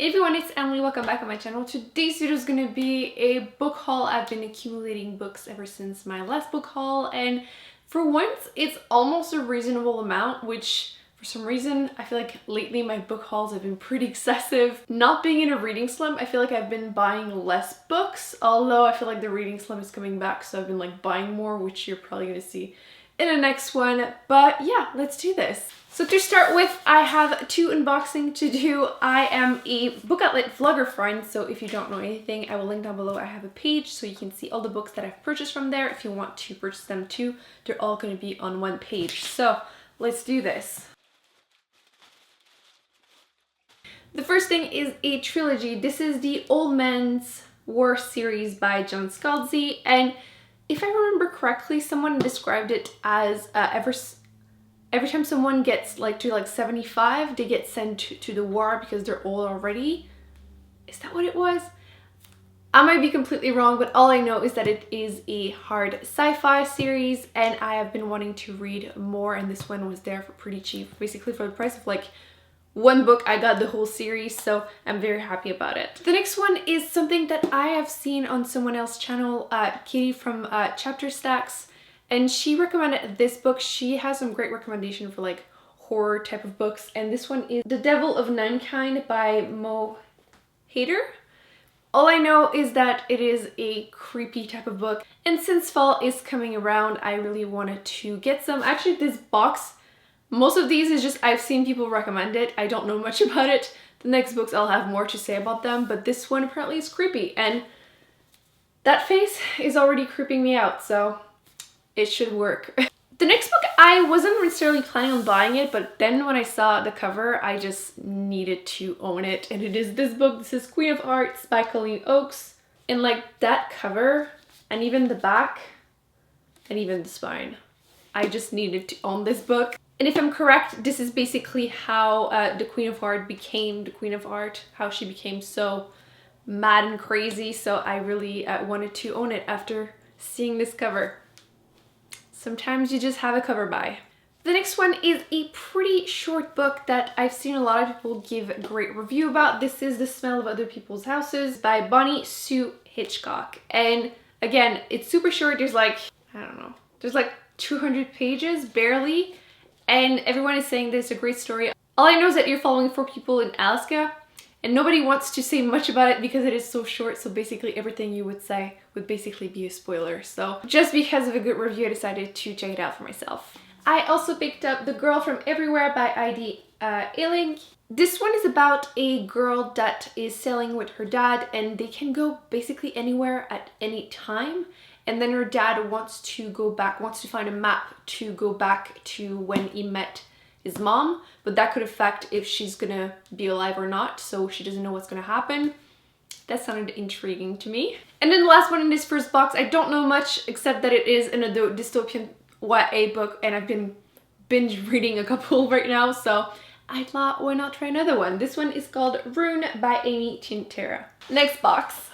Hey everyone, it's Emily. Welcome back on my channel. Today's video is going to be a book haul. I've been accumulating books ever since my last book haul, and for once it's almost a reasonable amount, which for some reason I feel like lately my book hauls have been pretty excessive. Not being in a reading slump, I feel like I've been buying less books, although I feel like the reading slump is coming back, so I've been like buying more, which you're probably going to see in the next one. But yeah, let's do this. So to start with, I have two unboxing to do. I am a BookOutlet vlogger friend, so if you don't know anything, I will link down below. I have a page so you can see all the books that I've purchased from there. If you want to purchase them too, they're all going to be on one page. So let's do this. The first thing is a trilogy. This is the Old Man's War series by John Scalzi, and if I remember correctly, someone described it as every time someone gets to 75, they get sent to the war because they're old already. Is that what it was? I might be completely wrong, but all I know is that it is a hard sci-fi series, and I have been wanting to read more, and this one was there for pretty cheap. Basically for the price of like one book, I got the whole series, so I'm very happy about it. The next one is something that I have seen on someone else's channel, Katie from Chapter Stacks, and she recommended this book. She has some great recommendation for like horror type of books, and this one is The Devil of Mankind by Mo Hader. All I know is that it is a creepy type of book, and since fall is coming around, I really wanted to get some. Actually, this box, most of these is just I've seen people recommend it. I don't know much about it. The next books I'll have more to say about them, but this one apparently is creepy, and that face is already creeping me out, so it should work. The next book, I wasn't necessarily planning on buying it, but then when I saw the cover, I just needed to own it, and it is this book. This is Queen of Hearts by Colleen Oakes, and like that cover, and even the back, and even the spine, I just needed to own this book. And if I'm correct, this is basically how the Queen of Hearts became the Queen of Hearts, how she became so mad and crazy, so I really wanted to own it after seeing this cover. Sometimes you just have a cover buy. The next one is a pretty short book that I've seen a lot of people give a great review about. This is The Smell of Other People's Houses by Bonnie Sue Hitchcock. And again, it's super short. There's like, I don't know, there's like 200 pages, barely. And everyone is saying that it's a great story. All I know is that you're following 4 people in Alaska, and nobody wants to say much about it because it is so short, so basically everything you would say would basically be a spoiler. So just because of a good review, I decided to check it out for myself. I also picked up The Girl from Everywhere by Heidi Eiling. This one is about a girl that is sailing with her dad, and they can go basically anywhere at any time. And then her dad wants to go back, wants to find a map to go back to when he met his mom, but that could affect if she's gonna be alive or not, so she doesn't know what's gonna happen. That sounded intriguing to me. And then the last one in this first box, I don't know much except that it is an adult dystopian YA book, and I've been binge reading a couple right now, so I thought, why not try another one? This one is called Rune by Amy Tintera. Next box.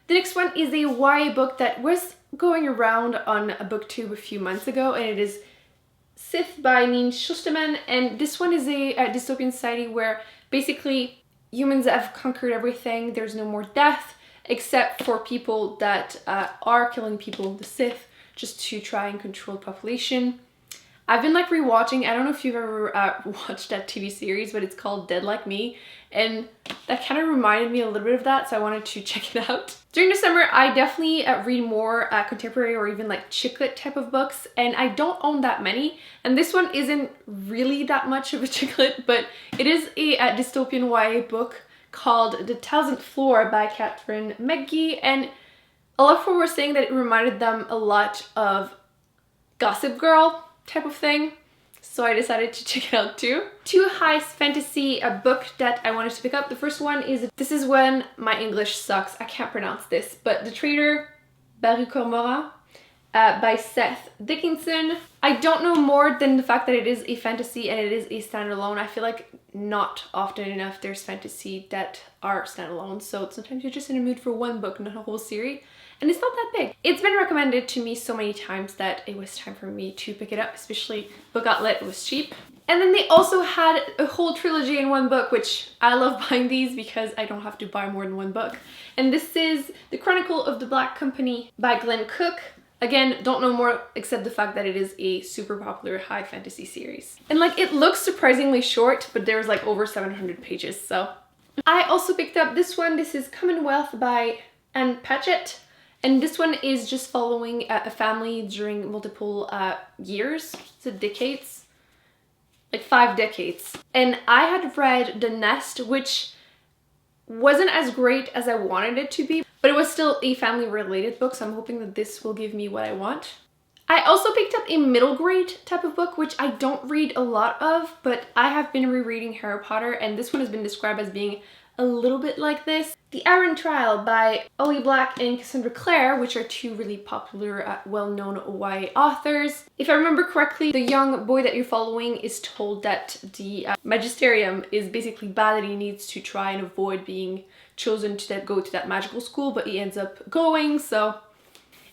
The next one is a YA book that was going around on a booktube a few months ago, and it is Sith by Neen Schusterman, and this one is a dystopian society where basically humans have conquered everything. There's no more death except for people that are killing people, the Sith, just to try and control the population. I've been like rewatching, I don't know if you've ever watched that TV series, but it's called Dead Like Me, and that kind of reminded me a little bit of that, so I wanted to check it out. During the summer, I definitely read more contemporary or even like chick lit type of books, and I don't own that many, and this one isn't really that much of a chick lit, but it is a dystopian YA book called The 1000th Floor by Catherine McGee, and a lot of people were saying that it reminded them a lot of Gossip Girl type of thing, so I decided to check it out too. 2 high fantasy book that I wanted to pick up. The first one is This Is When My English Sucks, I can't pronounce this, but The Traitor Baruch by Seth Dickinson. I don't know more than the fact that it is a fantasy and it is a standalone. I feel like not often enough there's fantasy that are standalone, so sometimes you're just in a mood for one book, not a whole series. And it's not that big. It's been recommended to me so many times that it was time for me to pick it up, especially BookOutlet was cheap. And then they also had a whole trilogy in one book, which I love buying these because I don't have to buy more than one book. And this is The Chronicle of the Black Company by Glenn Cook. Again, don't know more except the fact that it is a super popular high fantasy series. And like, it looks surprisingly short, but there's like over 700 pages, so. I also picked up this one. This is Commonwealth by Anne Patchett. And this one is just following a family during multiple years, so decades. Like 5 decades. And I had read The Nest, which wasn't as great as I wanted it to be, but it was still a family related book, so I'm hoping that this will give me what I want. I also picked up a middle grade type of book, which I don't read a lot of, but I have been rereading Harry Potter, and this one has been described as being a little bit like this. The Arryn Trial by Ollie Black and Cassandra Clare, which are 2 really popular, well-known YA authors. If I remember correctly, the young boy that you're following is told that the magisterium is basically bad and he needs to try and avoid being chosen to go to that magical school, but he ends up going, so.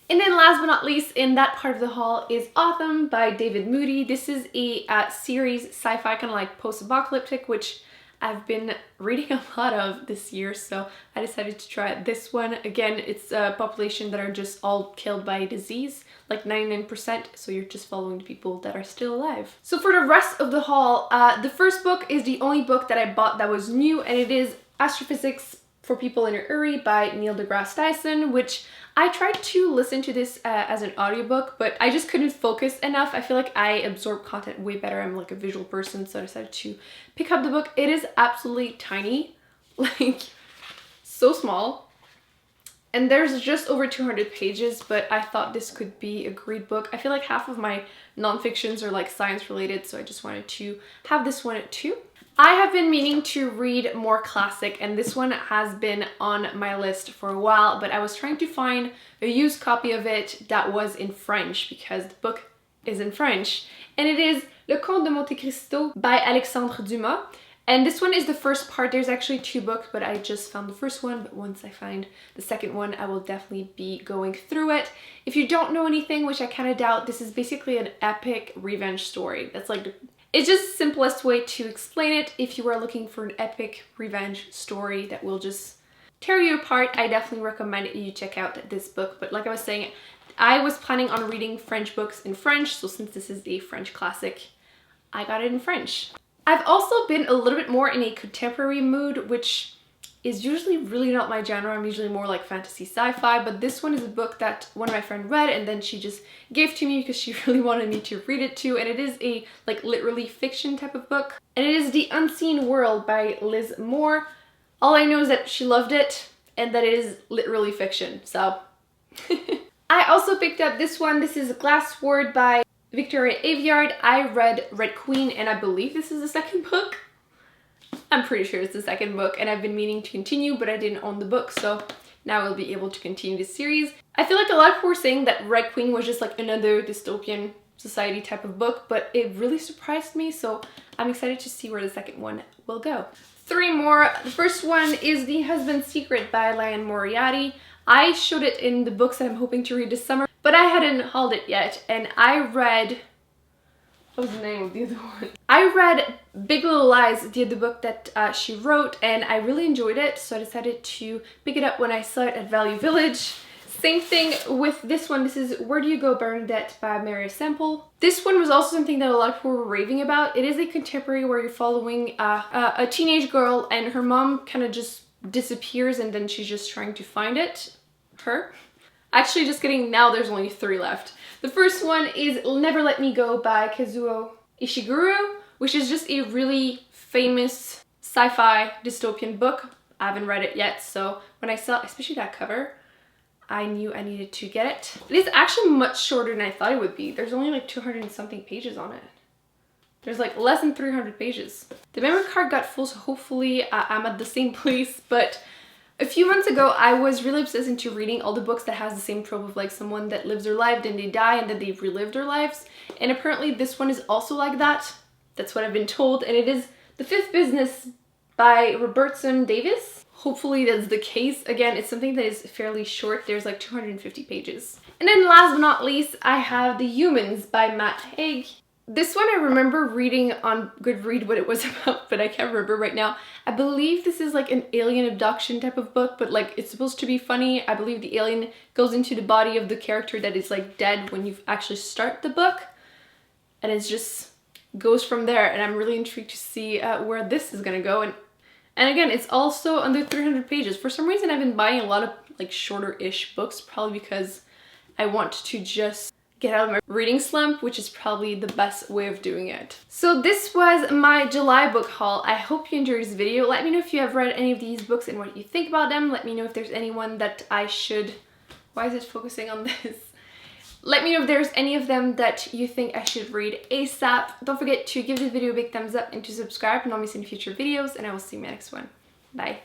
And then last but not least in that part of the haul is Autumn by David Moody. This is a series sci-fi, kind of like post-apocalyptic, which I've been reading a lot of this year, so I decided to try this one. Again, it's a population that are just all killed by disease, like 99%, so you're just following the people that are still alive. So for the rest of the haul, the first book is the only book that I bought that was new, and it is Astrophysics for People in a Hurry by Neil deGrasse Tyson, which I tried to listen to this as an audiobook, but I just couldn't focus enough. I feel like I absorb content way better. I'm like a visual person, so I decided to pick up the book. It is absolutely tiny, like so small. And there's just over 200 pages, but I thought this could be a great book. I feel like half of my nonfictions are like science related, so I just wanted to have this one too. I have been meaning to read more classic, and this one has been on my list for a while, but I was trying to find a used copy of it that was in French because the book is in French. And it is Le Comte de Monte Cristo by Alexandre Dumas. And this one is the first part. There's actually 2 books, but I just found the first one, but once I find the second one, I will definitely be going through it. If you don't know anything, which I kind of doubt, this is basically an epic revenge story. That's like it's just the simplest way to explain it. If you are looking for an epic revenge story that will just tear you apart, I definitely recommend you check out this book. But like I was saying, I was planning on reading French books in French, so since this is a French classic, I got it in French. I've also been a little bit more in a contemporary mood, which is usually really not my genre. I'm usually more like fantasy sci-fi, but this one is a book that one of my friends read and then she just gave to me because she really wanted me to read it too, and it is a like literally fiction type of book, and it is The Unseen World by Liz Moore. All I know is that she loved it and that it is literally fiction, so. I also picked up this one. This is Glass Sword by Victoria Aveyard. I read Red Queen and I believe this is the second book. I'm pretty sure it's the second book, and I've been meaning to continue, but I didn't own the book, so now I'll be able to continue this series. I feel like a lot of people were saying that Red Queen was just like another dystopian society type of book, but it really surprised me, so I'm excited to see where the second one will go. 3 more. The first one is The Husband's Secret by Liane Moriarty. I showed it in the books that I'm hoping to read this summer, but I hadn't hauled it yet, and I read... what was the name of the other one? I read Big Little Lies, the other book that she wrote, and I really enjoyed it, so I decided to pick it up when I saw it at Value Village. Same thing with this one. This is Where Do You Go, Bernadette by Mary Semple. This one was also something that a lot of people were raving about. It is a contemporary where you're following a teenage girl and her mom kind of just disappears and then she's just trying to find it. Her. Actually, just kidding, now there's only 3 left. The first one is Never Let Me Go by Kazuo Ishiguro, which is just a really famous sci-fi dystopian book. I haven't read it yet, so when I saw, especially that cover, I knew I needed to get it. It is actually much shorter than I thought it would be. There's only like 200 and something pages on it. There's like less than 300 pages. The memory card got full, so hopefully I'm at the same place, but a few months ago, I was really obsessed into reading all the books that has the same trope of like someone that lives their life, then they die, and then they relive their lives. And apparently this one is also like that. That's what I've been told. And it is The Fifth Business by Robertson Davis. Hopefully that's the case. Again, it's something that is fairly short. There's like 250 pages. And then last but not least, I have The Humans by Matt Haig. This one I remember reading on Goodread what it was about, but I can't remember right now. I believe this is like an alien abduction type of book, but like it's supposed to be funny. I believe the alien goes into the body of the character that is like dead when you actually start the book, and it's just goes from there. And I'm really intrigued to see where this is gonna go. And again, it's also under 300 pages. For some reason, I've been buying a lot of like shorter-ish books, probably because I want to just get out of my reading slump, which is probably the best way of doing it. So this was my July book haul. I hope you enjoyed this video. Let me know if you have read any of these books and what you think about them. Let me know if there's anyone that I should... Why is it focusing on this? Let me know if there's any of them that you think I should read ASAP. Don't forget to give this video a big thumbs up and to subscribe and not miss any future videos, and I will see you in my next one. Bye.